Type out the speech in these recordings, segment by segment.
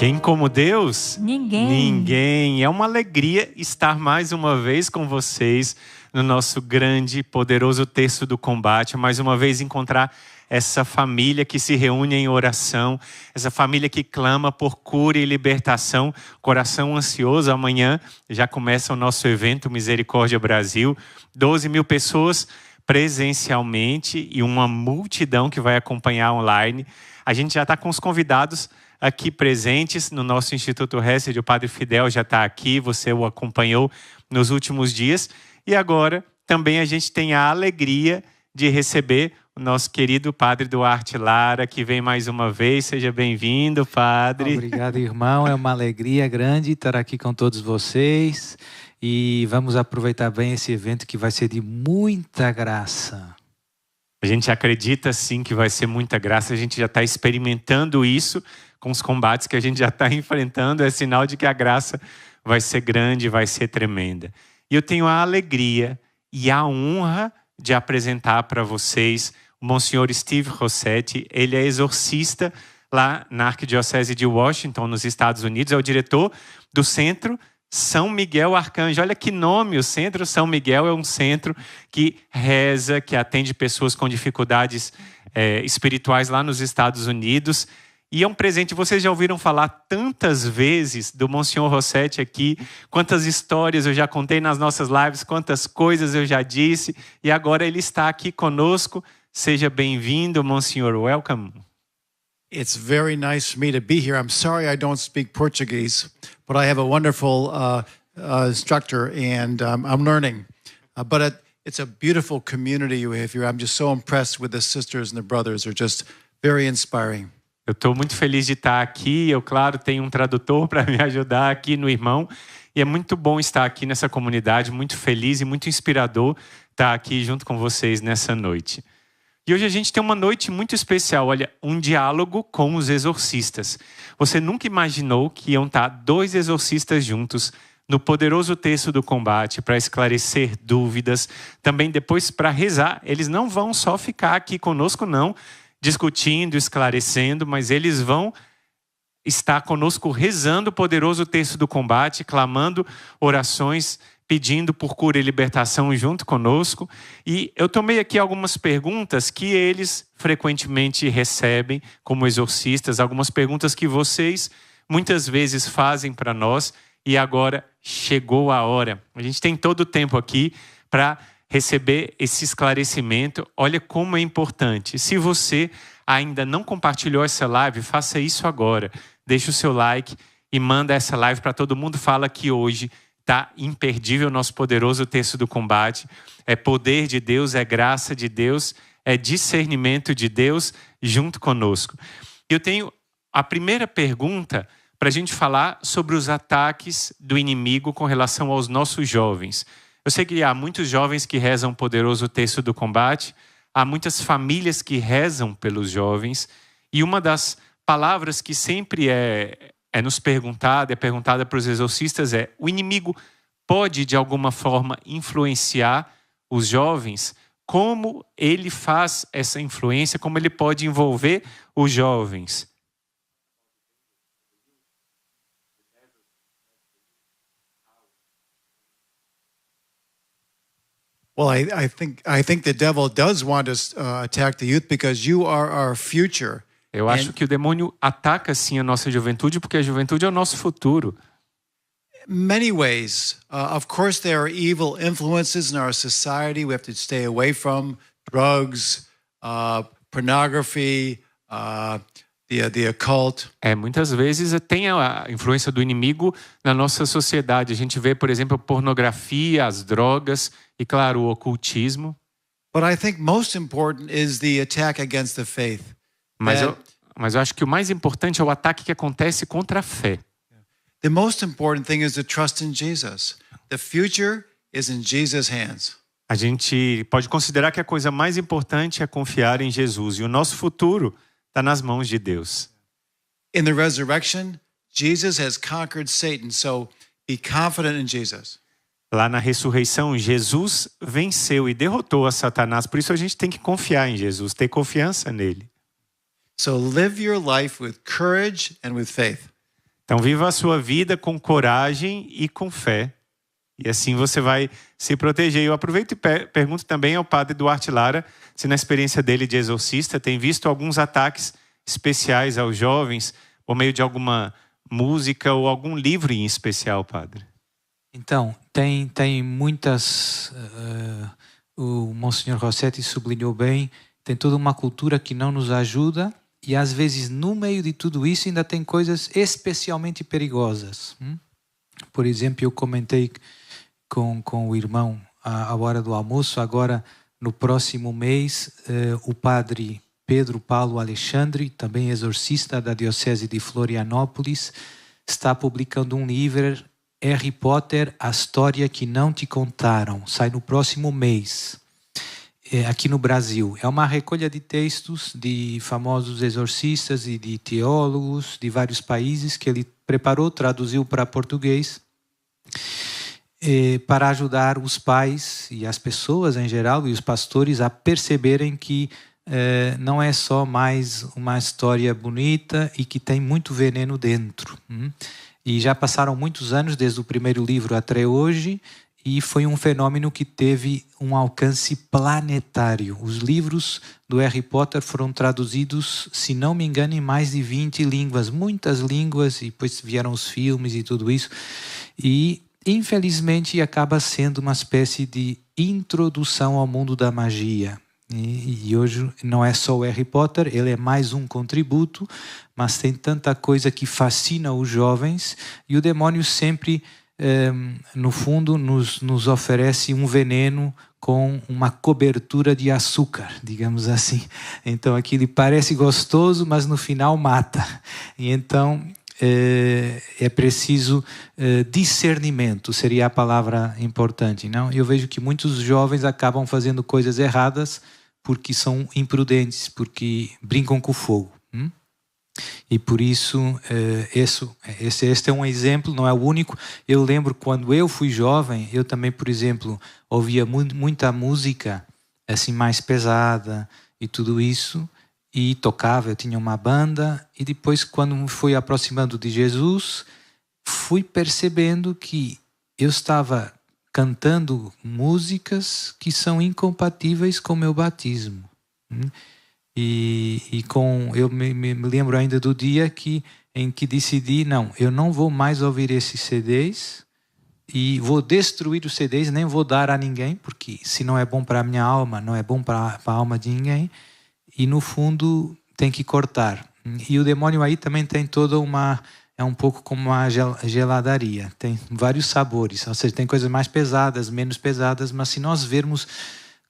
Quem como Deus? Ninguém. Ninguém. É uma alegria estar mais uma vez com vocês no nosso grande, poderoso Terço do Combate. Mais uma vez encontrar essa família que se reúne em oração, essa família que clama por cura e libertação. Coração ansioso, amanhã já começa o nosso evento Misericórdia Brasil. 12 mil pessoas presencialmente e uma multidão que vai acompanhar online. A gente já está com os convidados aqui presentes no nosso Instituto Hesed. O Padre Fidel já está aqui, você o acompanhou nos últimos dias. E agora também a gente tem a alegria de receber o nosso querido Padre Duarte Lara, que vem mais uma vez. Seja bem-vindo, Padre. Obrigado, irmão. É uma alegria grande estar aqui com todos vocês. E vamos aproveitar bem esse evento que vai ser de muita graça. A gente acredita sim que vai ser muita graça. A gente já está experimentando isso com os combates que a gente já está enfrentando. É sinal de que a graça vai ser grande, vai ser tremenda. E eu tenho a alegria e a honra de apresentar para vocês o Monsenhor Steve Rossetti. Ele é exorcista lá na Arquidiocese de Washington, nos Estados Unidos. É o diretor do Centro São Miguel Arcanjo. Olha que nome, o Centro São Miguel é um centro que reza, que atende pessoas com dificuldades espirituais lá nos Estados Unidos. E é um presente, vocês já ouviram falar tantas vezes do Monsenhor Rossetti aqui, quantas histórias eu já contei nas nossas lives, quantas coisas eu já disse, e agora ele está aqui conosco. Seja bem-vindo, Monsenhor, welcome. It's very nice for me to be here. I'm sorry I don't speak Portuguese, but I have a wonderful instructor and I'm learning. But it's a beautiful community you have here. I'm just so impressed with the sisters and the brothers. They're just very inspiring. Eu estou muito feliz de estar aqui. Eu, claro, tenho um tradutor para me ajudar aqui no irmão. E é muito bom estar aqui nessa comunidade, muito feliz e muito inspirador estar aqui junto com vocês nessa noite. E hoje a gente tem uma noite muito especial, olha, um diálogo com os exorcistas. Você nunca imaginou que iam estar dois exorcistas juntos no poderoso Terço do Combate para esclarecer dúvidas, também depois para rezar. Eles não vão só ficar aqui conosco, não, discutindo, esclarecendo, mas eles vão estar conosco rezando o poderoso Terço do Combate, clamando orações, pedindo por cura e libertação junto conosco. E eu tomei aqui algumas perguntas que eles frequentemente recebem como exorcistas, algumas perguntas que vocês muitas vezes fazem para nós, e agora chegou a hora. A gente tem todo o tempo aqui para receber esse esclarecimento. Olha como é importante. Se você ainda não compartilhou essa live, faça isso agora. Deixa o seu like e manda essa live para todo mundo. Fala que hoje está imperdível o nosso poderoso Terço do Combate. É poder de Deus, é graça de Deus, é discernimento de Deus junto conosco. Eu tenho a primeira pergunta para a gente falar sobre os ataques do inimigo com relação aos nossos jovens. Eu sei que há muitos jovens que rezam o poderoso Terço do Combate, há muitas famílias que rezam pelos jovens, e uma das palavras que sempre é nos perguntada, é perguntada para os exorcistas é: o inimigo pode de alguma forma influenciar os jovens? Como ele faz essa influência? Como ele pode envolver os jovens? Well, I think the devil does want to attack the youth because you are our future. Eu acho que o demônio ataca sim a nossa juventude porque a juventude é o nosso futuro. Many ways. Of course, there are evil influences in our society we have to stay away from: drugs, pornography, the occult. Muitas vezes tem a influência do inimigo na nossa sociedade. A gente vê, por exemplo, a pornografia, as drogas e, claro, o ocultismo. But I think most important is the attack against the faith. Mas eu acho que o mais importante é o ataque que acontece contra a fé. The most important thing is to trust in Jesus. The future is in Jesus' hands. A gente pode considerar que a coisa mais importante é confiar em Jesus. E o nosso futuro está nas mãos de Deus. In the resurrection, Jesus has conquered Satan, so be confident in Jesus. Lá na ressurreição, Jesus venceu e derrotou a Satanás. Por isso a gente tem que confiar em Jesus, ter confiança nele. So live your life with courage and with faith. Então, viva a sua vida com coragem e com fé. E assim você vai se proteger. Eu aproveito e pergunto também ao padre Duarte Lara se na experiência dele de exorcista tem visto alguns ataques especiais aos jovens por meio de alguma música ou algum livro em especial, padre. Então, tem muitas... o Monsenhor Rossetti sublinhou bem, tem toda uma cultura que não nos ajuda e às vezes no meio de tudo isso ainda tem coisas especialmente perigosas. Por exemplo, eu comentei com o irmão à hora do almoço, agora no próximo mês, o padre Pedro Paulo Alexandre, também exorcista da Diocese de Florianópolis, está publicando um livro, Harry Potter, a história que não te contaram. Sai no próximo mês, aqui no Brasil. É uma recolha de textos de famosos exorcistas e de teólogos de vários países que ele preparou, traduziu para português, para ajudar os pais e as pessoas em geral e os pastores a perceberem que não é só mais uma história bonita e que tem muito veneno dentro. E já passaram muitos anos desde o primeiro livro até hoje e foi um fenômeno que teve um alcance planetário. Os livros do Harry Potter foram traduzidos, se não me engano, em mais de 20 línguas, muitas línguas, e depois vieram os filmes e tudo isso. E infelizmente acaba sendo uma espécie de introdução ao mundo da magia. E hoje não é só o Harry Potter, ele é mais um contributo, mas tem tanta coisa que fascina os jovens e o demônio sempre, no fundo, nos oferece um veneno com uma cobertura de açúcar, digamos assim. Então aquilo parece gostoso, mas no final mata. E então é preciso discernimento, seria a palavra importante, não? Eu vejo que muitos jovens acabam fazendo coisas erradas porque são imprudentes, porque brincam com o fogo. E por isso, este é um exemplo, não é o único. Eu lembro quando eu fui jovem, eu também, por exemplo, ouvia muita música assim mais pesada e tudo isso, e tocava, eu tinha uma banda, e depois quando me fui aproximando de Jesus, fui percebendo que eu estava cantando músicas que são incompatíveis com o meu batismo. Eu me lembro ainda do dia em que decidi, não, eu não vou mais ouvir esses CDs e vou destruir os CDs, nem vou dar a ninguém, porque se não é bom para a minha alma, não é bom para a alma de ninguém. E no fundo tem que cortar. E o demônio aí também tem toda é um pouco como uma geladaria, tem vários sabores, ou seja, tem coisas mais pesadas, menos pesadas, mas se nós vermos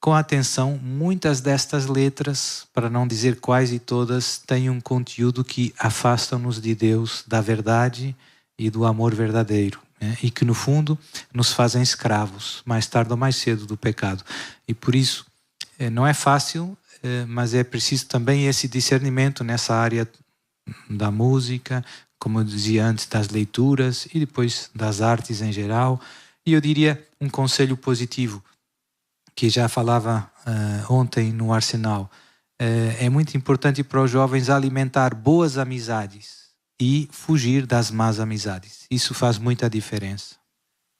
com atenção, muitas destas letras, para não dizer quais e todas, têm um conteúdo que afastam-nos de Deus, da verdade e do amor verdadeiro, né? E que no fundo nos fazem escravos, mais tarde ou mais cedo, do pecado. E por isso não é fácil, mas é preciso também esse discernimento nessa área da música, como eu dizia antes, das leituras e depois das artes em geral. E eu diria um conselho positivo, que já falava ontem no Arsenal. É muito importante para os jovens alimentar boas amizades e fugir das más amizades. Isso faz muita diferença.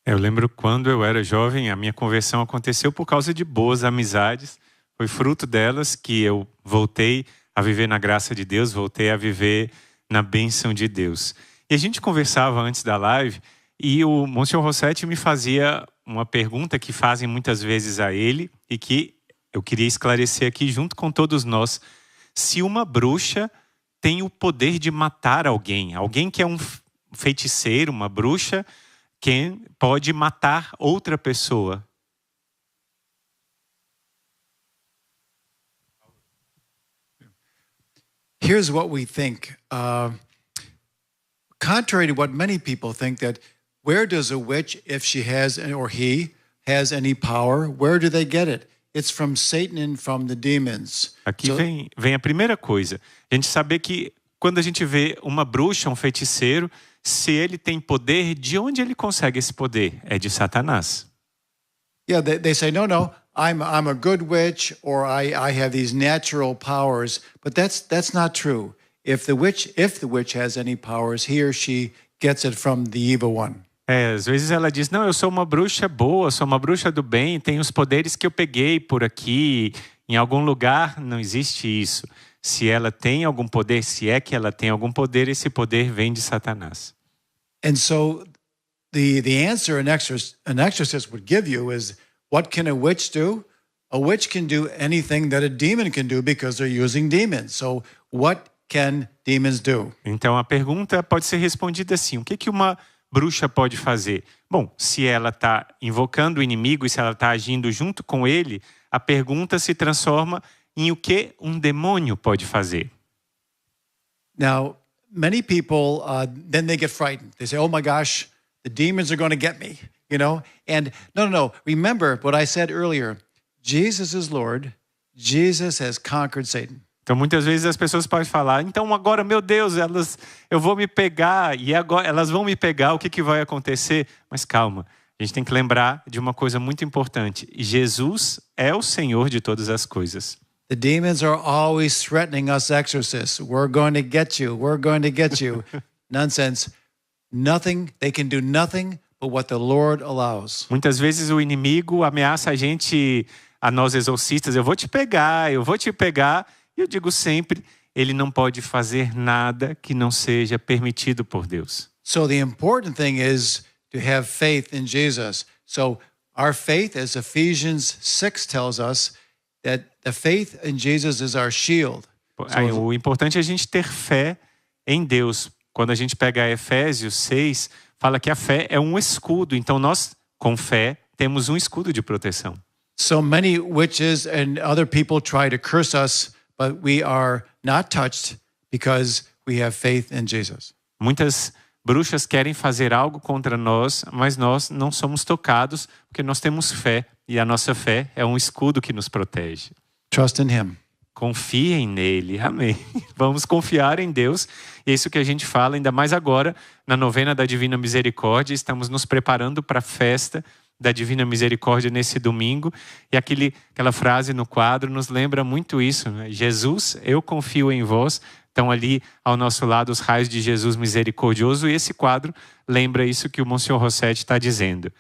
Eu lembro quando eu era jovem, a minha conversão aconteceu por causa de boas amizades. Foi fruto delas que eu voltei a viver na graça de Deus, voltei a viver na bênção de Deus. E a gente conversava antes da live e o Monsenhor Rossetti me fazia uma pergunta que fazem muitas vezes a ele e que eu queria esclarecer aqui junto com todos nós. Se uma bruxa tem o poder de matar alguém que é um feiticeiro, uma bruxa, quem pode matar outra pessoa? Here's what we think. Contrary to what many people think, that where does a witch, if she has or he has any power, where do they get it? It's from Satan and from the demons. Aqui vem a primeira coisa. A gente saber que quando a gente vê uma bruxa, um feiticeiro, se ele tem poder, de onde ele consegue esse poder? É de Satanás. Yeah, they say, no, I'm a good witch, or I have these natural powers, but that's not true. If the witch has any powers, he or she gets it from the evil one. Às vezes ela diz, não, eu sou uma bruxa boa, sou uma bruxa do bem, tenho os poderes que eu peguei por aqui, em algum lugar. Não existe isso. Se ela tem algum poder, se é que ela tem algum poder, esse poder vem de Satanás. And so the answer an exorcist would give you is, what can a witch do? A witch can do anything that a demon can do because they're using demons. So what can demons do? Então a pergunta pode ser respondida assim, o que uma bruxa pode fazer? Bom, se ela está invocando o inimigo e se ela está agindo junto com ele, a pergunta se transforma em o que um demônio pode fazer. Now, many people, then they get frightened. They say, oh my gosh, the demons are going to get me, you know? And no. Remember what I said earlier. Jesus is Lord. Jesus has conquered Satan. Então, muitas vezes as pessoas podem falar, então agora, meu Deus, eu vou me pegar, e agora elas vão me pegar, o que vai acontecer? Mas calma, a gente tem que lembrar de uma coisa muito importante. Jesus é o Senhor de todas as coisas. The demons are always threatening us exorcists. We're going to get you. We're going to get you. Nonsense. Nothing, they can do nothing but what the Lord allows. Muitas vezes o inimigo ameaça a nós exorcistas, eu vou te pegar. E eu digo sempre, ele não pode fazer nada que não seja permitido por Deus. So the important thing is to have faith in Jesus. So our faith, as Ephesians 6 tells us, that the faith in Jesus is our shield. O importante é a gente ter fé em Deus. Quando a gente pega Efésios 6, fala que a fé é um escudo. Então nós, com fé, temos um escudo de proteção. So many witches and other people try to curse us, but we are not touched because we have faith in Jesus. Muitas bruxas querem fazer algo contra nós, mas nós não somos tocados porque nós temos fé. E a nossa fé é um escudo que nos protege. Trust in Him. Confiem nele, amém. Vamos confiar em Deus. E é isso que a gente fala, ainda mais agora, na novena da Divina Misericórdia. Estamos nos preparando para a festa da Divina Misericórdia nesse domingo. E aquela frase no quadro nos lembra muito isso, né? Jesus, eu confio em vós. Estão ali ao nosso lado os raios de Jesus misericordioso. E esse quadro lembra isso que o Monsenhor Rossetti está dizendo.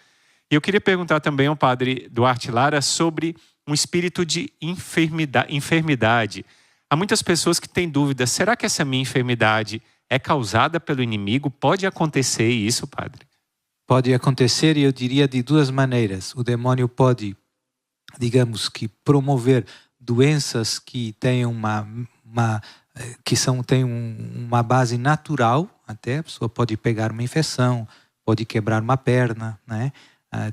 E eu queria perguntar também ao padre Duarte Lara sobre um espírito de enfermidade. Há muitas pessoas que têm dúvidas, será que essa minha enfermidade é causada pelo inimigo? Pode acontecer isso, padre? Pode acontecer, e eu diria de duas maneiras. O demônio pode, digamos que, promover doenças que têm uma base natural, até a pessoa pode pegar uma infecção, pode quebrar uma perna, né?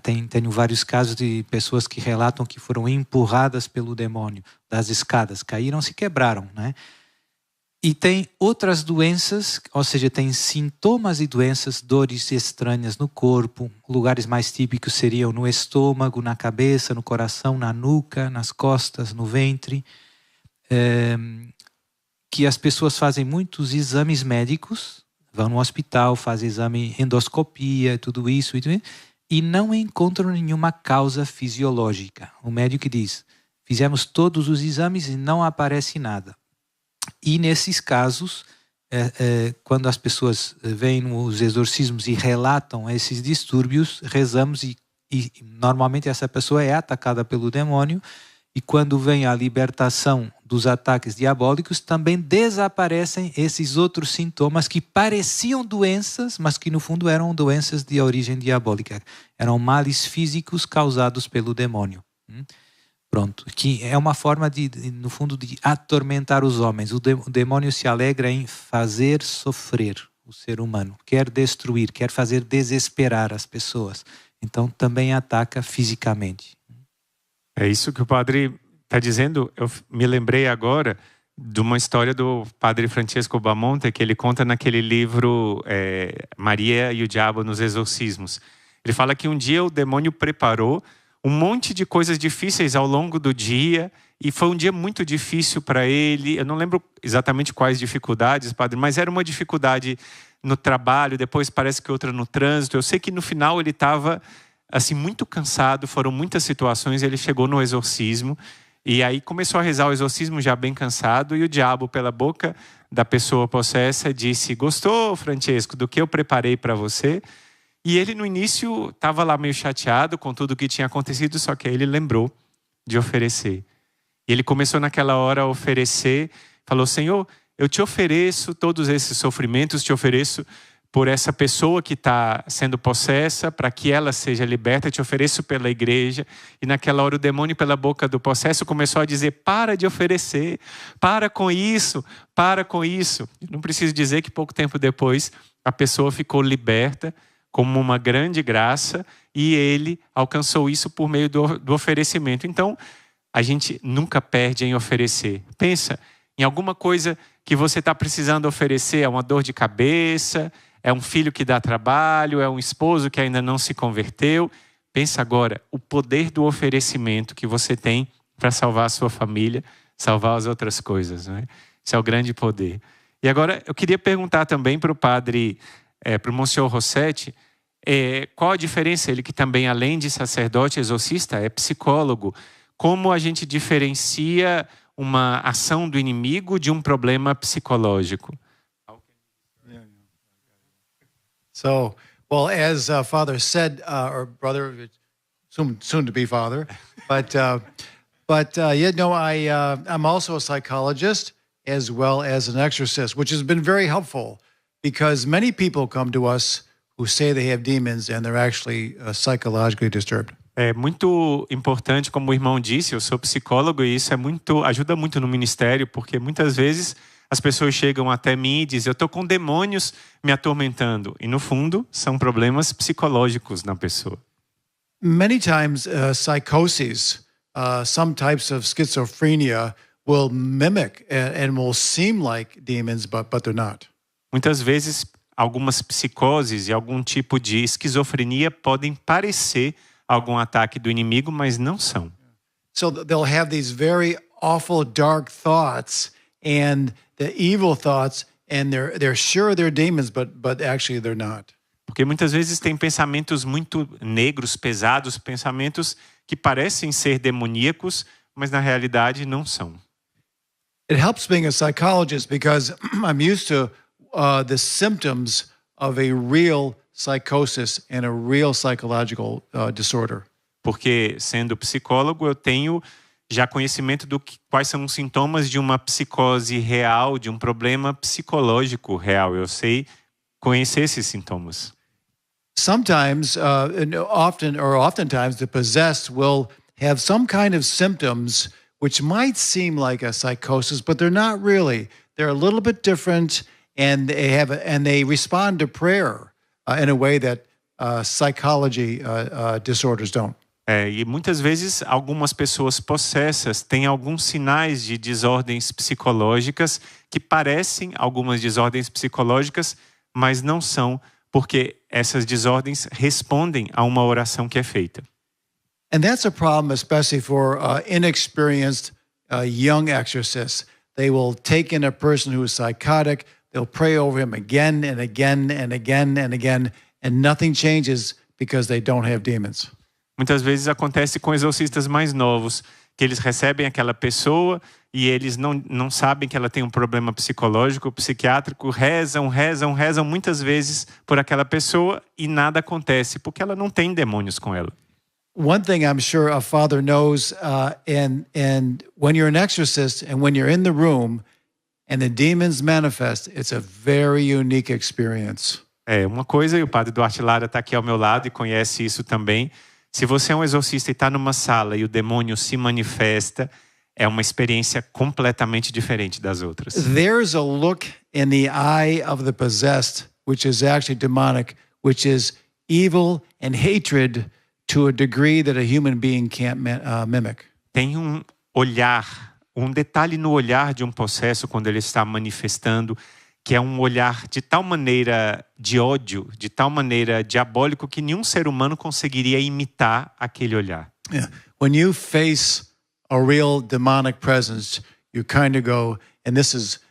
Tenho vários casos de pessoas que relatam que foram empurradas pelo demônio das escadas, caíram, se quebraram, né? E tem outras doenças, ou seja, tem sintomas de doenças, dores estranhas no corpo. Lugares mais típicos seriam no estômago, na cabeça, no coração, na nuca, nas costas, no ventre. Que as pessoas fazem muitos exames médicos, vão no hospital, fazem exame, endoscopia, tudo isso, e não encontram nenhuma causa fisiológica. O médico diz, fizemos todos os exames e não aparece nada. E nesses casos, quando as pessoas vêm nos exorcismos e relatam esses distúrbios, rezamos e normalmente essa pessoa é atacada pelo demônio, e quando vem a libertação dos ataques diabólicos, também desaparecem esses outros sintomas que pareciam doenças, mas que no fundo eram doenças de origem diabólica. Eram males físicos causados pelo demônio. Pronto, que é uma forma no fundo, de atormentar os homens. O demônio se alegra em fazer sofrer o ser humano, quer destruir, quer fazer desesperar as pessoas. Então também ataca fisicamente. É isso que o padre está dizendo. Eu me lembrei agora de uma história do padre Francesco Bamonte, que ele conta naquele livro Maria e o Diabo nos Exorcismos. Ele fala que um dia o demônio preparou um monte de coisas difíceis ao longo do dia, e foi um dia muito difícil para ele. Eu não lembro exatamente quais dificuldades, padre, mas era uma dificuldade no trabalho, depois parece que outra no trânsito. Eu sei que no final ele estava assim, muito cansado, foram muitas situações, ele chegou no exorcismo, e aí começou a rezar o exorcismo já bem cansado, e o diabo, pela boca da pessoa possessa disse: "Gostou, Francesco, do que eu preparei para você?" E ele no início estava lá meio chateado com tudo o que tinha acontecido, só que aí ele lembrou de oferecer. E ele começou naquela hora a oferecer, falou: "Senhor, eu te ofereço todos esses sofrimentos, te ofereço por essa pessoa que está sendo possessa, para que ela seja liberta, te ofereço pela igreja." E naquela hora o demônio, pela boca do possesso, começou a dizer: "Para de oferecer, para com isso, para com isso." Não preciso dizer que pouco tempo depois a pessoa ficou liberta como uma grande graça, e ele alcançou isso por meio do oferecimento. Então, a gente nunca perde em oferecer. Pensa em alguma coisa que você está precisando oferecer. É uma dor de cabeça, é um filho que dá trabalho, é um esposo que ainda não se converteu. Pensa agora o poder do oferecimento que você tem para salvar a sua família, salvar as outras coisas, não é? Esse é o grande poder. E agora eu queria perguntar também para o padre, para o Monsenhor Rossetti, qual a diferença, ele que também, além de sacerdote exorcista, é psicólogo, como a gente diferencia uma ação do inimigo de um problema psicológico? So, well, as Father said, or brother, soon to be father, but I'm also a psychologist as well as an exorcist, which has been very helpful because many people come to us who say they have demons and they're actually psychologically disturbed. É muito importante, como o irmão disse, eu sou psicólogo e isso ajuda muito no ministério, porque muitas vezes as pessoas chegam até mim e dizem: "Eu estou com demônios me atormentando." E no fundo, são problemas psicológicos na pessoa. Many times psychoses, some types of schizophrenia will mimic and will seem like demons, but they're not. Muitas vezes, algumas psicoses e algum tipo de esquizofrenia podem parecer algum ataque do inimigo, mas não são. So they'll have these very awful dark thoughts and the evil thoughts, and they're sure they're demons, but actually they're not. Porque muitas vezes tem pensamentos muito negros, pesados, pensamentos que parecem ser demoníacos, mas na realidade não são. It helps being a psychologist because I'm used to the symptoms of a real psychosis and a real psychological disorder. Porque, sendo psicólogo, eu tenho já conhecimento quais são os sintomas de uma psicose real, de um problema psicológico real. Eu sei conhecer esses sintomas. Sometimes, oftentimes, the possessed will have some kind of symptoms which might seem like a psychosis, but they're not really. They're a little bit different, and they respond to prayer in a way that psychology disorders don't. E muitas vezes algumas pessoas possessas têm alguns sinais de desordens psicológicas que parecem algumas desordens psicológicas, mas não são, porque essas desordens respondem a uma oração que é feita. And that's a problem, especially for inexperienced young exorcists. They will take in a person who is psychotic, they'll pray over him again and again and again and again, and nothing changes because they don't have demons. Muitas vezes acontece com exorcistas mais novos, que eles recebem aquela pessoa e eles não sabem que ela tem um problema psicológico, psiquiátrico, rezam muitas vezes por aquela pessoa e nada acontece, porque ela não tem demônios com ela. One thing I'm sure a father knows, and when you're an exorcist and when you're in the room and the demons manifest, it's a very unique experience. Uma coisa, e o padre Duarte Lara está aqui ao meu lado e conhece isso também. Se você é um exorcista e está numa sala e o demônio se manifesta, é uma experiência completamente diferente das outras. There's a look in the eye of the possessed, which is actually demonic, which is evil and hatred to a degree that a human being can't mimic. Tem um olhar, um detalhe no olhar de um possesso quando ele está manifestando, que é um olhar de tal maneira de ódio, de tal maneira diabólico, que nenhum ser humano conseguiria imitar aquele olhar. Yeah. When you face a real demonic presence, you kind of go, and this is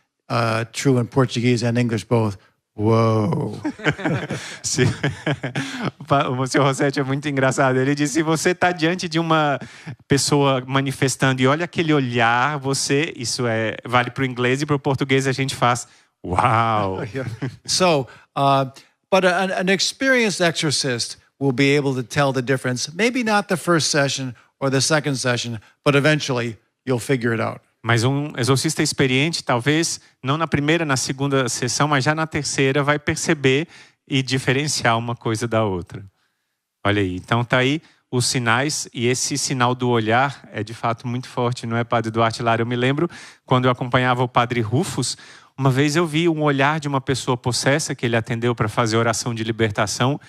true in Portuguese and English both, Whoa. O Monsieur Rossetti é muito engraçado. Ele disse: se você está diante de uma pessoa manifestando e olha aquele olhar, vale para o inglês, e para o português a gente faz uau. So, but an experienced exorcist will be able to tell the difference. Maybe not the first session or the second session, but eventually you'll figure it out. Mas um exorcista experiente, talvez, não na primeira, na segunda sessão, mas já na terceira, vai perceber e diferenciar uma coisa da outra. Olha aí, então tá aí os sinais, e esse sinal do olhar é de fato muito forte, não é, Padre Duarte Lara? Eu me lembro, quando eu acompanhava o Padre Rufus, uma vez eu vi um olhar de uma pessoa possessa, que ele atendeu para fazer oração de libertação,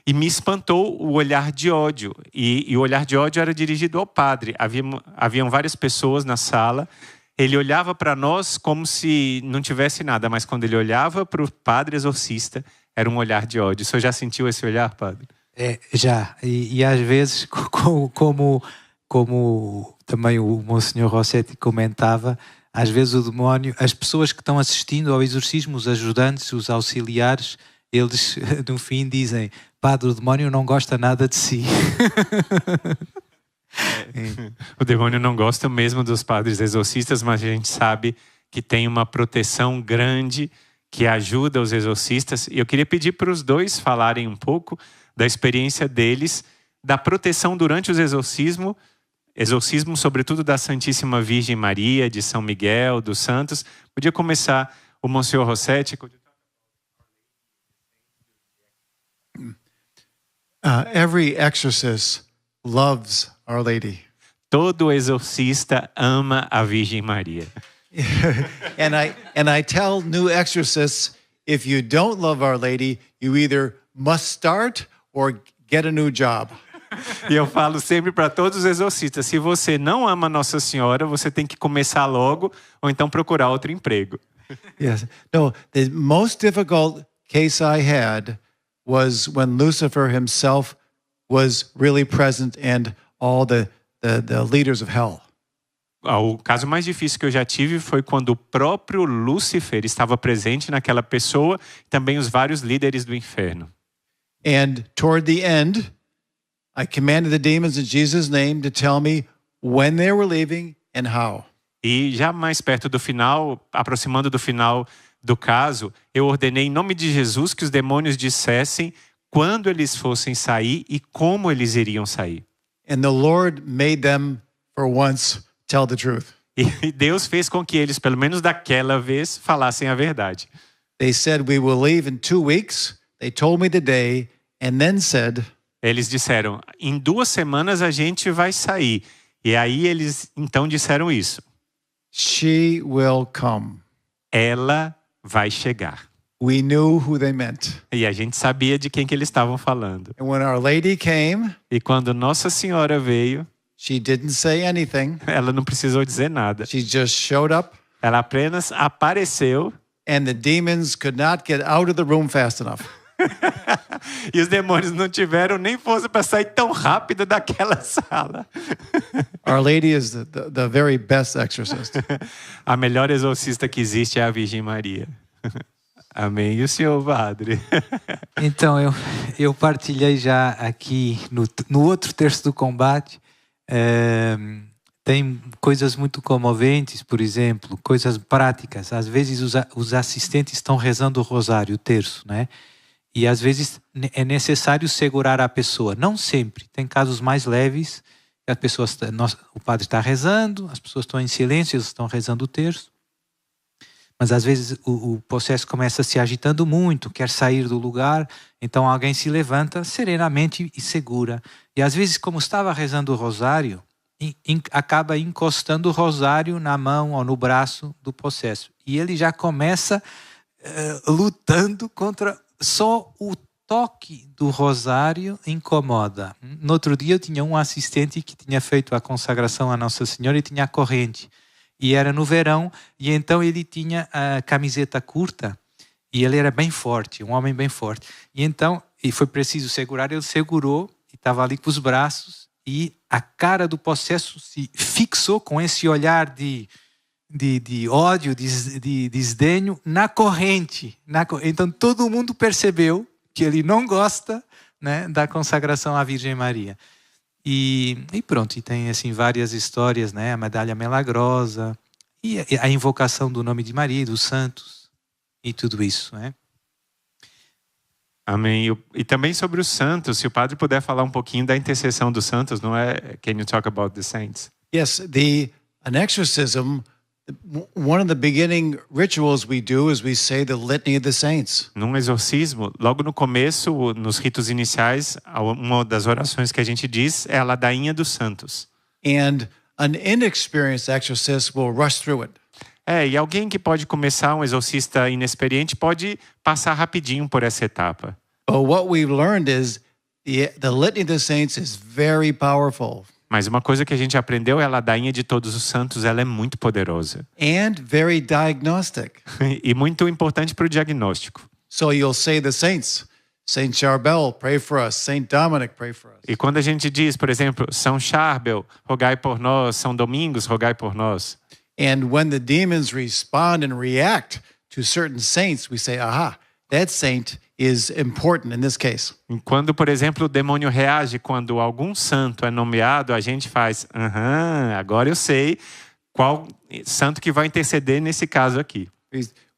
e me espantou o olhar de ódio. E o olhar de ódio era dirigido ao padre. Haviam várias pessoas na sala. Ele olhava para nós como se não tivesse nada, mas quando ele olhava para o padre exorcista, era um olhar de ódio. O senhor já sentiu esse olhar, padre? Já. E às vezes, como também o Monsenhor Rossetti comentava, às vezes o demónio, as pessoas que estão assistindo ao exorcismo, os ajudantes, os auxiliares, eles no fim dizem: padre, o demónio não gosta nada de si. O demônio não gosta mesmo dos padres exorcistas, mas a gente sabe que tem uma proteção grande que ajuda os exorcistas. E eu queria pedir para os dois falarem um pouco da experiência deles, da proteção durante os exorcismos, sobretudo da Santíssima Virgem Maria, de São Miguel, dos santos. Podia começar o Monsenhor Rossetti. Every exorcist loves Our Lady. Todo exorcista ama a Virgem Maria. and I tell new exorcists, if you don't love Our Lady, you either must start or get a new job. E eu falo sempre para todos os exorcistas: se você não ama Nossa Senhora, você tem que começar logo ou então procurar outro emprego. Yes. No, the most difficult case I had was when Lucifer himself was really present and all the leaders of hell. O caso mais difícil que eu já tive foi quando o próprio Lúcifer estava presente naquela pessoa, também os vários líderes do inferno. And toward the end, I commanded the demons in Jesus' name to tell me when they were leaving and how. E já mais perto do final, aproximando do final do caso, eu ordenei em nome de Jesus que os demônios dissessem quando eles fossem sair e como eles iriam sair. And the Lord made them, for once, tell the truth. E Deus fez com que eles, pelo menos daquela vez, falassem a verdade. They said, we will leave in 2 weeks. They told me the day and then said... Eles disseram: em 2 semanas a gente vai sair. E aí eles então disseram isso. She will come. Ela vai chegar. We knew who they meant. E a gente sabia de quem que eles estavam falando. And when Our Lady came, e quando Nossa Senhora veio, she didn't say anything. Ela não precisou dizer nada. She just showed up. Ela apenas apareceu. And the demons could not get out of the room fast enough. E os demônios não tiveram nem força para sair tão rápido daquela sala. Our Lady is the very best exorcist. A melhor exorcista que existe é a Virgem Maria. Amém. E o senhor, padre? Então, eu partilhei já aqui no outro terço do combate. Tem coisas muito comoventes, por exemplo, coisas práticas. Às vezes os assistentes estão rezando o rosário, o terço, né? E às vezes é necessário segurar a pessoa. Não sempre. Tem casos mais leves. O padre está rezando, as pessoas estão em silêncio, eles estão rezando o terço. Mas às vezes o processo começa se agitando muito, quer sair do lugar, então alguém se levanta serenamente e segura. E às vezes, como estava rezando o rosário, acaba encostando o rosário na mão ou no braço do possesso. E ele já começa lutando contra... Só o toque do rosário incomoda. No outro dia eu tinha um assistente que tinha feito a consagração à Nossa Senhora e tinha a corrente. E era no verão, e então ele tinha a camiseta curta, e ele era bem forte, um homem bem forte. E foi preciso segurar, ele segurou, e estava ali com os braços, e a cara do possesso se fixou com esse olhar de de ódio, de desdenho na corrente. Então todo mundo percebeu que ele não gosta, né, da consagração à Virgem Maria. E pronto, e tem assim várias histórias, né, a medalha milagrosa e a invocação do nome de Maria, dos santos e tudo isso, né? Amém. E também sobre os santos, se o padre puder falar um pouquinho da intercessão dos santos, não é? Can you talk about the saints? Yes, an exorcism, one of the beginning rituals we do is we say the litany of the saints. Num exorcismo, logo no começo, nos ritos iniciais, uma das orações que a gente diz é a ladainha dos santos. And an inexperienced exorcist will rush through it. E alguém que pode começar, um exorcista inexperiente, pode passar rapidinho por essa etapa. But what we've learned is the litany of the saints is very powerful. Mas uma coisa que a gente aprendeu é a ladainha de todos os santos, ela é muito poderosa. And very diagnostic. E muito importante para o diagnóstico. So you'll say the saints. Saint Charbel, pray for us. Saint Dominic, pray for us. E quando a gente diz, por exemplo, São Charbel, rogai por nós, São Domingos, rogai por nós. And when the demons respond and react to certain saints, we say, aha, that saint is important in this case. E quando, por exemplo, o demônio reage quando algum santo é nomeado, a gente faz, agora eu sei qual santo que vai interceder nesse caso aqui.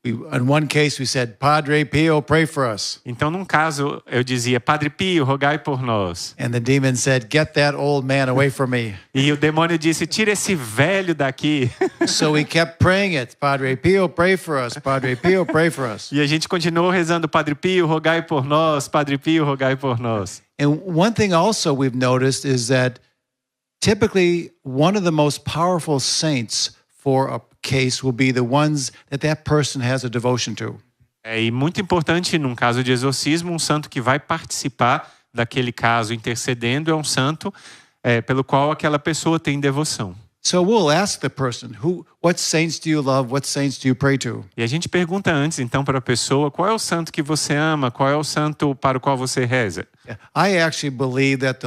In one case we said, Padre Pio, pray for us. Então, num caso, eu dizia, Padre Pio, rogai por nós. And the demon said, get that old man away from me. E o demônio disse, tira esse velho daqui. So we kept praying it. Padre Pio, pray for us. Padre Pio, pray for us. E a gente continuou rezando, Padre Pio, rogai por nós. Padre Pio, rogai por nós. And one thing also we've noticed is that typically one of the most powerful saints for a case will be the ones that person has a devotion to. E muito importante num caso de exorcismo, um santo que vai participar daquele caso intercedendo é um santo pelo qual aquela pessoa tem devoção. So we'll ask the person, what saints do you love? What saints do you pray to? E a gente pergunta antes então para a pessoa, qual é o santo que você ama? Qual é o santo para o qual você reza? I actually believe that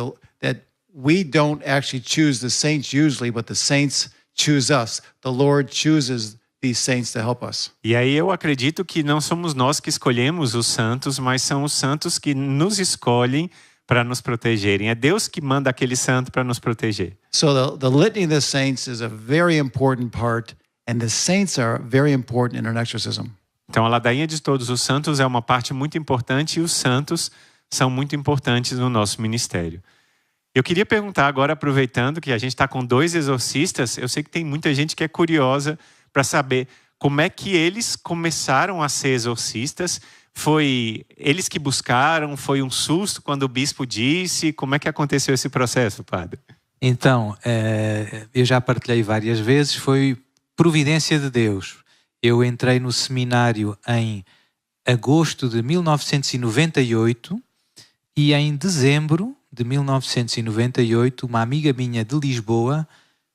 we don't actually choose the saints usually, but the saints choose us. The Lord chooses these saints to help us. E aí eu acredito que não somos nós que escolhemos os santos, mas são os santos que nos escolhem para nos protegerem. É Deus que manda aquele santo para nos proteger. So the litany of the saints is a very important part, and the saints are very important in an exorcism. Então a ladainha de todos os santos é uma parte muito importante e os santos são muito importantes no nosso ministério. Eu queria perguntar agora, aproveitando que a gente está com 2 exorcistas, eu sei que tem muita gente que é curiosa para saber como é que eles começaram a ser exorcistas. Foi eles que buscaram? Foi um susto quando o bispo disse? Como é que aconteceu esse processo, padre? Então, eu já partilhei várias vezes, foi providência de Deus. Eu entrei no seminário em agosto de 1998 e em dezembro de 1998, uma amiga minha de Lisboa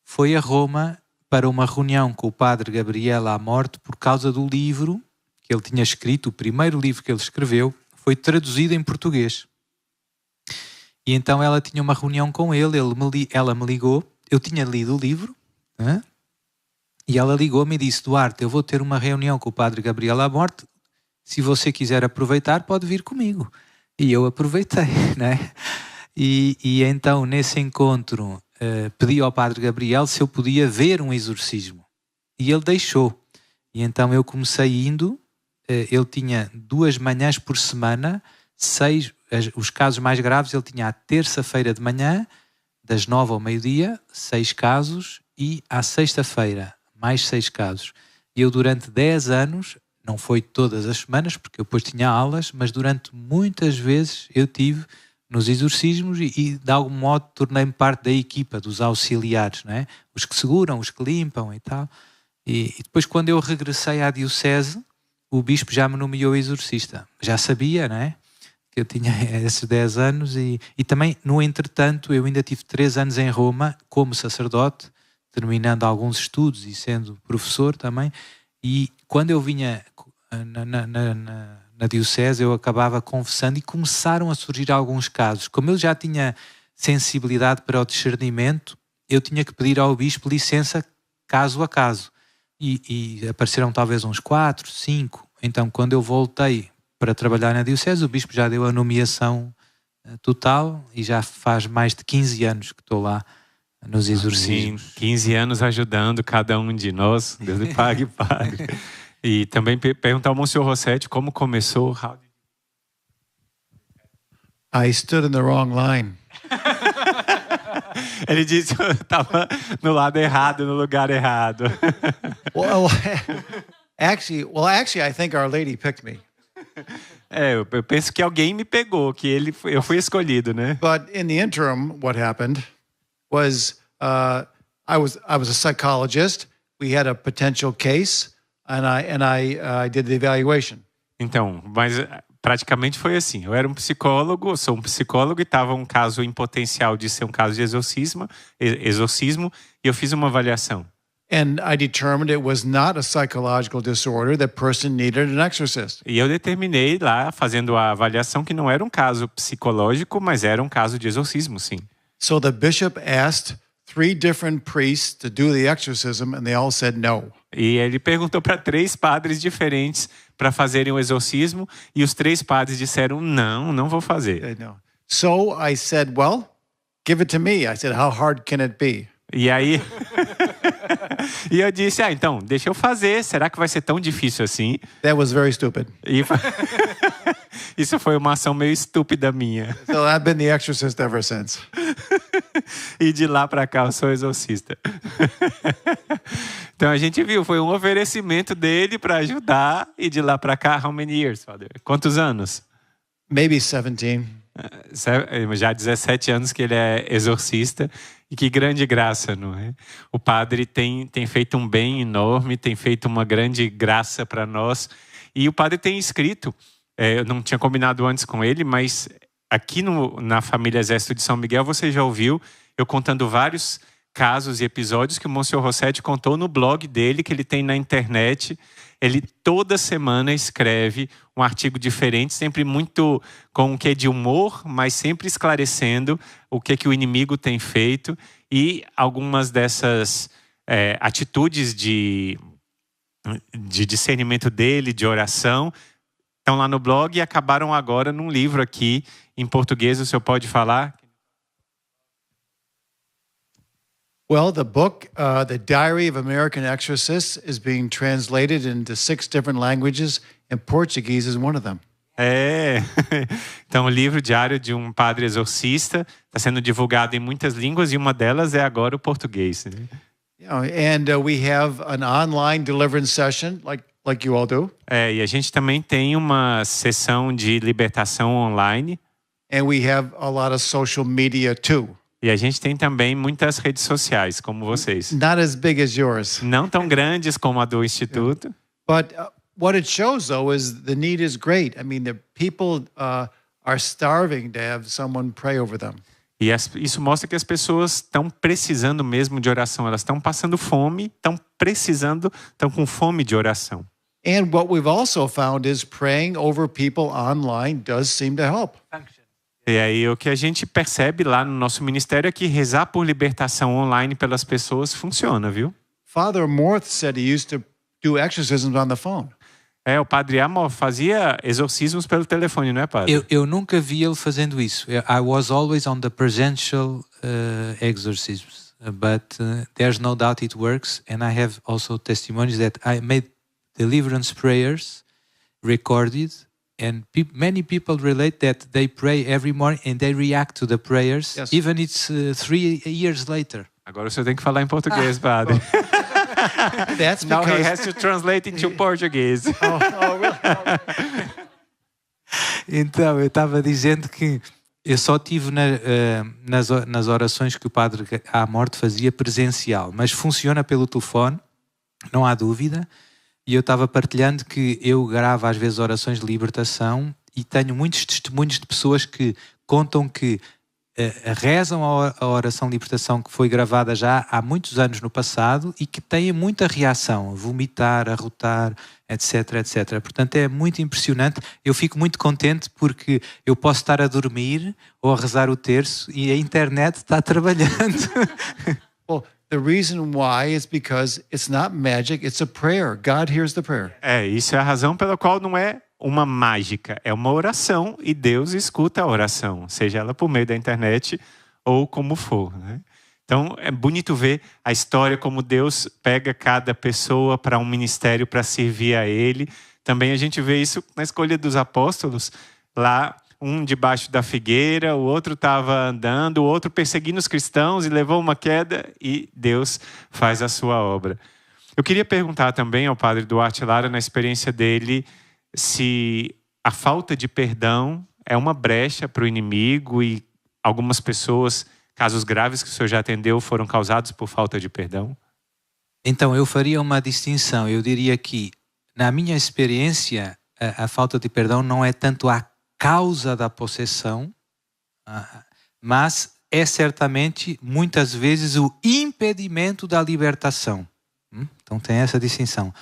foi a Roma para uma reunião com o padre Gabriel Amorte por causa do livro que ele tinha escrito, o primeiro livro que ele escreveu, foi traduzido em português. E então ela tinha uma reunião com ele, ela me ligou, eu tinha lido o livro, né? E ela ligou-me e disse, Duarte, eu vou ter uma reunião com o padre Gabriel Amorte, se você quiser aproveitar, pode vir comigo. E eu aproveitei, né? E então, nesse encontro, pedi ao padre Gabriel se eu podia ver um exorcismo. E ele deixou. E então eu comecei indo, ele tinha 2 manhãs por semana, 6, os casos mais graves ele tinha à terça-feira de manhã, das 9 ao meio-dia, 6 casos, e à sexta-feira, mais 6 casos. E eu durante 10 anos, não foi todas as semanas, porque eu depois tinha aulas, mas durante muitas vezes eu tive nos exorcismos e de algum modo tornei-me parte da equipa, dos auxiliares, não é? Os que seguram, os que limpam e tal. E depois quando eu regressei à diocese, o bispo já me nomeou exorcista. Já sabia, não é? Que eu tinha esses 10 anos e também, no entretanto, eu ainda tive 3 anos em Roma como sacerdote, terminando alguns estudos e sendo professor também. E quando eu vinha na diocese, eu acabava confessando e começaram a surgir alguns casos. Como eu já tinha sensibilidade para o discernimento, eu tinha que pedir ao bispo licença caso a caso. e apareceram talvez uns 4, 5. Então, quando eu voltei para trabalhar na diocese, o bispo já deu a nomeação total e já faz mais de 15 anos que estou lá nos exorcismos. Sim, 15 anos ajudando cada um de nós. Deus lhe pague, padre. E também perguntar ao Monsenhor Rossetti como começou. I stood in the wrong line. Ele disse que eu estava no lado errado, no lugar errado. Well, actually, I think Our Lady picked me. Eu penso que alguém me pegou, que eu fui escolhido, né? But in the interim, what happened was I was a psychologist. We had a potential case, and I did the evaluation. Então, mas praticamente foi assim. Eu era um psicólogo, eu sou um psicólogo e estava um caso em potencial de ser um caso de exorcismo, e eu fiz uma avaliação. And I determined it was not a psychological disorder. That person needed an exorcist. E eu determinei lá, fazendo a avaliação, que não era um caso psicológico, mas era um caso de exorcismo, sim. So the bishop asked 3 different priests to do the exorcism, and they all said no. E ele perguntou para 3 padres diferentes para fazerem o exorcismo, e os 3 padres disseram, não vou fazer. No. So I said, well, give it to me. I said, how hard can it be? E aí... E eu disse, então, deixa eu fazer. Será que vai ser tão difícil assim? That was very stupid. E isso foi uma ação meio estúpida minha. So I've been the exorcist ever since. E de lá para cá eu sou exorcista. Então a gente viu, foi um oferecimento dele para ajudar. E de lá para cá, how many years, Father? Quantos anos? Maybe 17. Já 17 anos que ele é exorcista. E que grande graça, não é? O padre tem feito um bem enorme, tem feito uma grande graça para nós. E o padre tem escrito, eu não tinha combinado antes com ele, mas aqui na família Exército de São Miguel, você já ouviu eu contando vários casos e episódios que o Monsenhor Rossetti contou no blog dele, que ele tem na internet. Ele toda semana escreve um artigo diferente, sempre muito com um quê de humor, mas sempre esclarecendo o que o inimigo tem feito. E algumas dessas atitudes de discernimento dele, de oração, estão lá no blog e acabaram agora num livro aqui em português. O senhor pode falar? Well, the book, The Diary of American Exorcists, is being translated into 6 different languages, and Portuguese is one of them. Então o livro Diário de um Padre Exorcista está sendo divulgado em muitas línguas e uma delas é agora o português. And we have an online deliverance session, like you all do. E a gente também tem uma sessão de libertação online. And we have a lot of social media too. E a gente tem também muitas redes sociais, como vocês. Not as big as yours. Não tão grandes como a do Instituto. But what it shows, though, is the need is great. I mean, the people are starving to have someone pray over them. E isso mostra que as pessoas estão precisando mesmo de oração. Elas estão passando fome, estão com fome de oração. And what we've also found is praying over people online does seem to help. E aí o que a gente percebe lá no nosso ministério é que rezar por libertação online pelas pessoas funciona, viu? Father Morth said he used to do exorcisms on the phone. O Padre Amor fazia exorcismos pelo telefone, não é, padre? Eu nunca vi ele fazendo isso. I was always on the presential exorcisms, but there's no doubt it works. And I have also testimonies that I made deliverance prayers recorded. And many people relate that they pray every morning and they react to the prayers, yes. Even it's 3 years later. Agora o senhor tem que falar em português, padre. That's Now because... he has to translate into Portuguese. Really? Então, eu estava dizendo que eu só tive nas orações que o padre à morte fazia presencial, mas funciona pelo telefone, não há dúvida. E eu estava partilhando que eu gravo às vezes orações de libertação e tenho muitos testemunhos de pessoas que contam que rezam a oração de libertação que foi gravada já há muitos anos no passado e que têm muita reação, a vomitar, a arrotar, etc, etc. Portanto, é muito impressionante. Eu fico muito contente porque eu posso estar a dormir ou a rezar o terço e a internet está trabalhando. Well, the reason why is because it's not magic, it's a prayer. God hears the prayer. Isso é a razão pela qual não é uma mágica, é uma oração e Deus escuta a oração, seja ela por meio da internet ou como for, né? Então é bonito ver a história como Deus pega cada pessoa para um ministério para servir a Ele. Também a gente vê isso na escolha dos apóstolos, lá um debaixo da figueira, o outro estava andando, o outro perseguindo os cristãos e levou uma queda e Deus faz a sua obra. Eu queria perguntar também ao padre Duarte Lara, na experiência dele, se a falta de perdão é uma brecha para o inimigo e algumas pessoas, casos graves que o senhor já atendeu, foram causados por falta de perdão? Então, eu faria uma distinção. Eu diria que, na minha experiência, a falta de perdão não é tanto a causa da possessão, mas é certamente, muitas vezes, o impedimento da libertação. Então, tem essa distinção.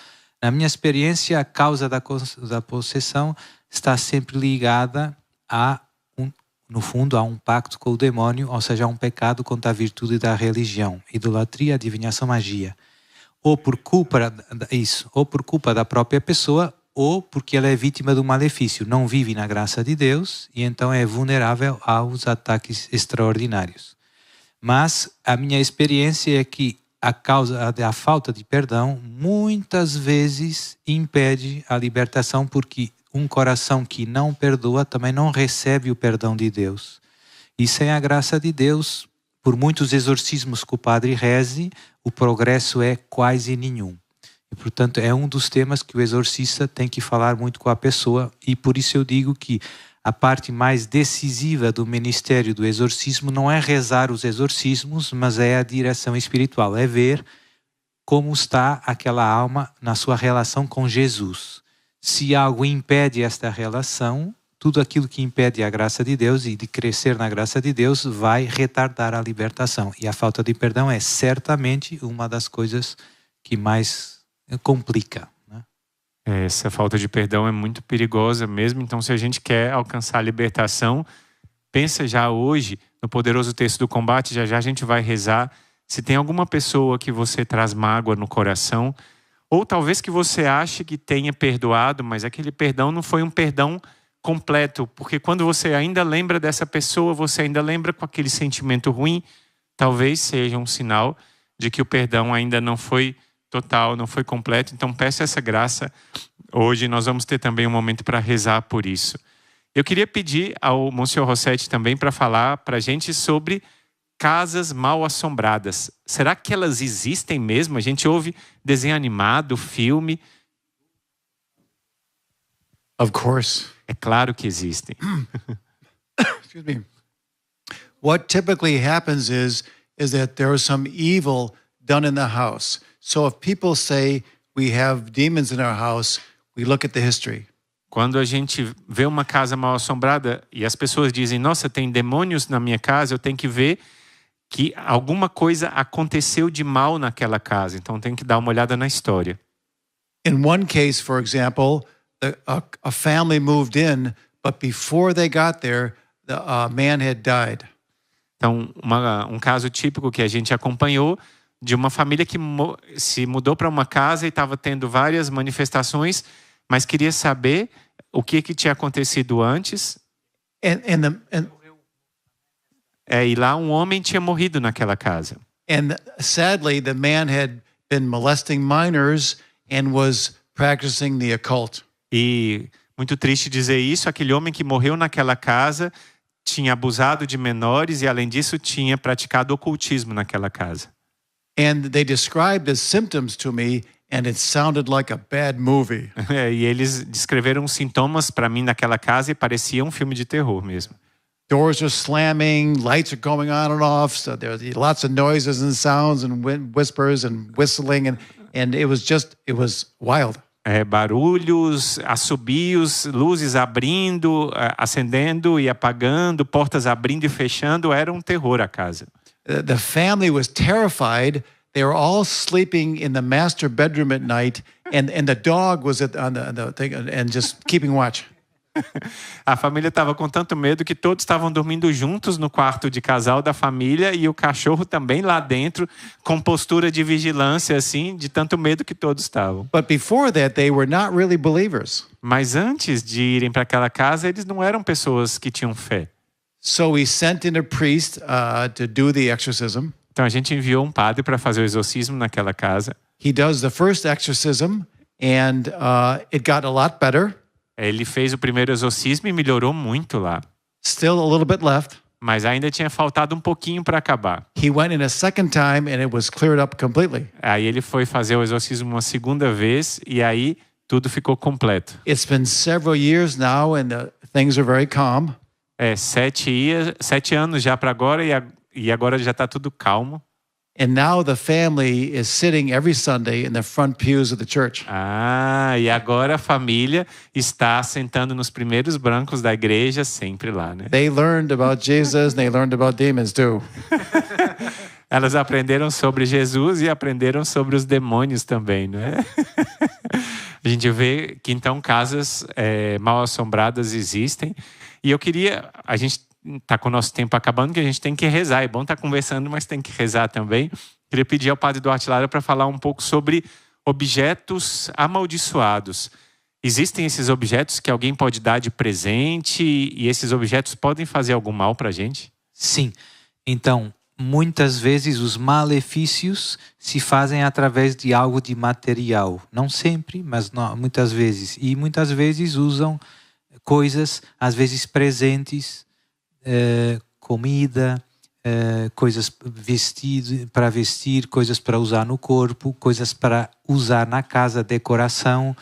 Na minha experiência, a causa da possessão está sempre ligada no fundo, a um pacto com o demônio, ou seja, a um pecado contra a virtude da religião, idolatria, adivinhação, magia. Ou por culpa da própria pessoa, ou porque ela é vítima do malefício, não vive na graça de Deus e então é vulnerável aos ataques extraordinários. Mas a minha experiência é que a causa da falta de perdão muitas vezes impede a libertação, porque um coração que não perdoa também não recebe o perdão de Deus. E sem a graça de Deus, por muitos exorcismos que o padre reze, o progresso é quase nenhum. E, portanto, é um dos temas que o exorcista tem que falar muito com a pessoa, e por isso eu digo que a parte mais decisiva do ministério do exorcismo não é rezar os exorcismos, mas é a direção espiritual, é ver como está aquela alma na sua relação com Jesus. Se algo impede esta relação, tudo aquilo que impede a graça de Deus e de crescer na graça de Deus vai retardar a libertação. E a falta de perdão é certamente uma das coisas que mais complica. Essa falta de perdão é muito perigosa mesmo. Então, se a gente quer alcançar a libertação, pensa já hoje no poderoso texto do combate. Já a gente vai rezar. Se tem alguma pessoa que você traz mágoa no coração, ou talvez que você ache que tenha perdoado, mas aquele perdão não foi um perdão completo, porque quando você ainda lembra dessa pessoa, você ainda lembra com aquele sentimento ruim, talvez seja um sinal de que o perdão ainda não foi total, não foi completo. Então peça essa graça. Hoje nós vamos ter também um momento para rezar por isso. Eu queria pedir ao Monsenhor Rossetti também para falar para a gente sobre casas mal assombradas. Será que elas existem mesmo? A gente ouve desenho animado, filme. Of course. É claro que existem. Excuse me. What typically happens is that there is some evil done in the house. So if people say we have demons in our house, we look at the history. Quando a gente vê uma casa mal assombrada e as pessoas dizem, nossa, tem demônios na minha casa, eu tenho que ver que alguma coisa aconteceu de mal naquela casa. Então tem que dar uma olhada na história. In one case, for example, a family moved in, but before they got there, the man had died. Então, um caso típico que a gente acompanhou de uma família que se mudou para uma casa e estava tendo várias manifestações, mas queria saber o que tinha acontecido antes. E lá um homem tinha morrido naquela casa. And sadly, the man had been molesting minors and was practicing the occult. E muito triste dizer isso, aquele homem que morreu naquela casa tinha abusado de menores e além disso tinha praticado ocultismo naquela casa. And they described the symptoms to me and it sounded like a bad movie. E eles descreveram os sintomas para mim naquela casa e parecia um filme de terror mesmo. Doors are slamming, lights are going on and off, so there's lots of noises and sounds and whispers and whistling and it was wild. Barulhos, assobios, luzes abrindo, acendendo e apagando, portas abrindo e fechando, era um terror a casa. The family was terrified. They were all sleeping in the master bedroom at night, and the dog was on the thing and just keeping watch. A família estava com tanto medo que todos estavam dormindo juntos no quarto de casal da família e o cachorro também lá dentro, com postura de vigilância, assim, de tanto medo que todos estavam. But before that, they were not really believers. Mas antes de irem para aquela casa, eles não eram pessoas que tinham fé. So we sent in a priest to do the exorcism. Então a gente enviou um padre para fazer o exorcismo naquela casa. He does the first exorcism, and it got a lot better. Ele fez o primeiro exorcismo e melhorou muito lá. Still a little bit left. Mas ainda tinha faltado um pouquinho para acabar. He went in a second time, and it was cleared up completely. Aí ele foi fazer o exorcismo uma segunda vez e aí tudo ficou completo. It's been several years now, and things are very calm. 7 anos já para agora e agora já está tudo calmo. And now the family is sitting every Sunday in the front pews of the church. E agora a família está sentando nos primeiros bancos da igreja, sempre lá, né? They learned about Jesus and they learned about demons too. Elas aprenderam sobre Jesus e aprenderam sobre os demônios também, né? A gente vê que então casas mal assombradas existem. E a gente está com o nosso tempo acabando, que a gente tem que rezar. É bom estar conversando, mas tem que rezar também. Queria pedir ao padre Duarte Lara para falar um pouco sobre objetos amaldiçoados. Existem esses objetos que alguém pode dar de presente e esses objetos podem fazer algum mal para a gente? Sim. Então, muitas vezes os malefícios se fazem através de algo de material. Não sempre, mas muitas vezes. E muitas vezes usam coisas, às vezes presentes, comida, coisas para vestir, coisas para usar no corpo, coisas para usar na casa, decoração.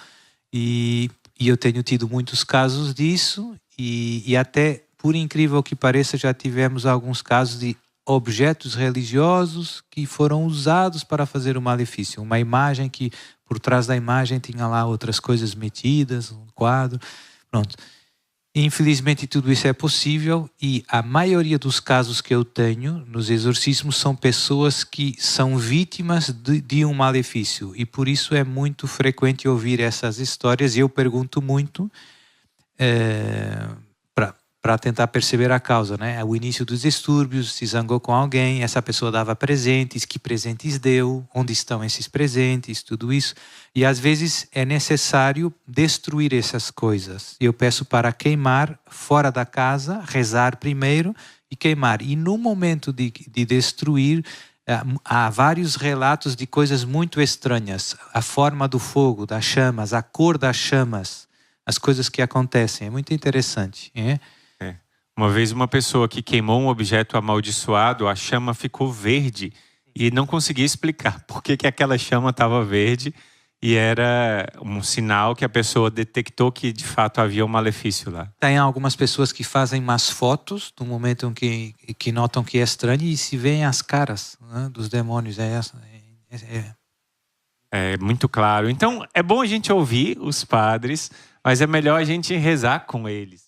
E eu tenho tido muitos casos disso e até, por incrível que pareça, já tivemos alguns casos de objetos religiosos que foram usados para fazer o malefício. Uma imagem que, por trás da imagem, tinha lá outras coisas metidas, um quadro. Pronto. Infelizmente tudo isso é possível e a maioria dos casos que eu tenho nos exorcismos são pessoas que são vítimas de um malefício e por isso é muito frequente ouvir essas histórias e eu pergunto muito para tentar perceber a causa, né? O início dos distúrbios, se zangou com alguém, essa pessoa dava presentes, que presentes deu, onde estão esses presentes, tudo isso. E às vezes é necessário destruir essas coisas. Eu peço para queimar fora da casa, rezar primeiro e queimar. E no momento de destruir, há vários relatos de coisas muito estranhas. A forma do fogo, das chamas, a cor das chamas, as coisas que acontecem. É muito interessante, né? Uma vez uma pessoa que queimou um objeto amaldiçoado, a chama ficou verde e não conseguia explicar por que aquela chama estava verde e era um sinal que a pessoa detectou que de fato havia um malefício lá. Tem algumas pessoas que fazem umas fotos no momento em que notam que é estranho e se veem as caras, né, dos demônios. É muito claro. Então é bom a gente ouvir os padres, mas é melhor a gente rezar com eles.